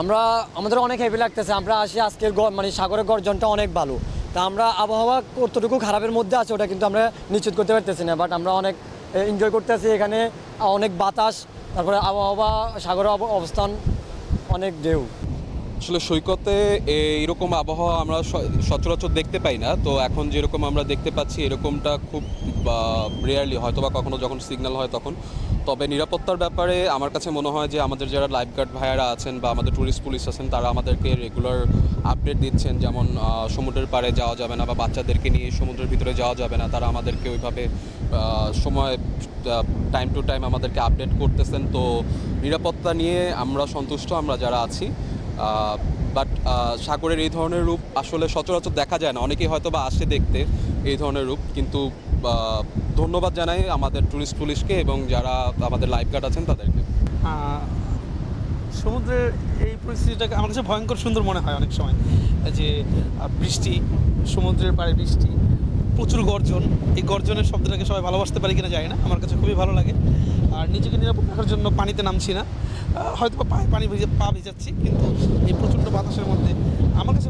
আমরা আমাদের অনেক হ্যাপি লাগতেছে। আমরা আসি আজকের মানে সাগরের গর্জনটা অনেক ভালো। তা আমরা আবহাওয়া কতটুকু খারাপের মধ্যে আছে ওটা কিন্তু আমরা নিশ্চিত করতে পারতেছি না, বাট আমরা অনেক এনজয় করতেছি এখানে। অনেক বাতাস, তারপরে আবহাওয়া, সাগরের অবস্থান, অনেক ঢেউ। আসলে সৈকতে এইরকম আবহাওয়া আমরা সচরাচর দেখতে পাই না। তো এখন যেরকম আমরা দেখতে পাচ্ছি এরকমটা খুব রেয়ারলি, হয়তো বা কখনো যখন সিগন্যাল হয় তখন। তবে নিরাপত্তার ব্যাপারে আমার কাছে মনে হয় যে আমাদের যারা লাইফগার্ড ভাইয়ারা আছেন বা আমাদের ট্যুরিস্ট পুলিশ আছেন তারা আমাদেরকে রেগুলার আপডেট দিচ্ছেন, যেমন সমুদ্রের পাড়ে যাওয়া যাবে না বা বাচ্চাদেরকে নিয়ে সমুদ্রের ভিতরে যাওয়া যাবে না। তারা আমাদেরকে ওইভাবে সময় টাইম টু টাইম আমাদেরকে আপডেট করতেছেন। তো নিরাপত্তা নিয়ে আমরা সন্তুষ্ট, আমরা যারা আছি। বাট সাগরের এই ধরনের রূপ আসলে সচরাচর দেখা যায় না। অনেকেই হয়তো বা আসে দেখতে এই ধরনের রূপ, কিন্তু ধন্যবাদ জানাই আমাদের ট্যুরিস্ট পুলিশকে এবং যারা আমাদের লাইফগার্ড আছেন তাদেরকে। সমুদ্রের এই পরিস্থিতিটাকে আমার কাছে ভয়ঙ্কর সুন্দর মনে হয় অনেক সময়। যে বৃষ্টি, সমুদ্রের পাড়ে বৃষ্টি, প্রচুর গর্জন। এই গর্জনের শব্দটাকে সবাই ভালোবাসতে পারে কিনা জানি না, আমার কাছে খুবই ভালো লাগে। আর নিজেকে নিরাপদ রাখার জন্য পানিতে নামছি না, হয়তো বা পায়ে পানি পা ভিজাচ্ছি, কিন্তু এই প্রচণ্ড বাতাসের মধ্যে আমার কাছে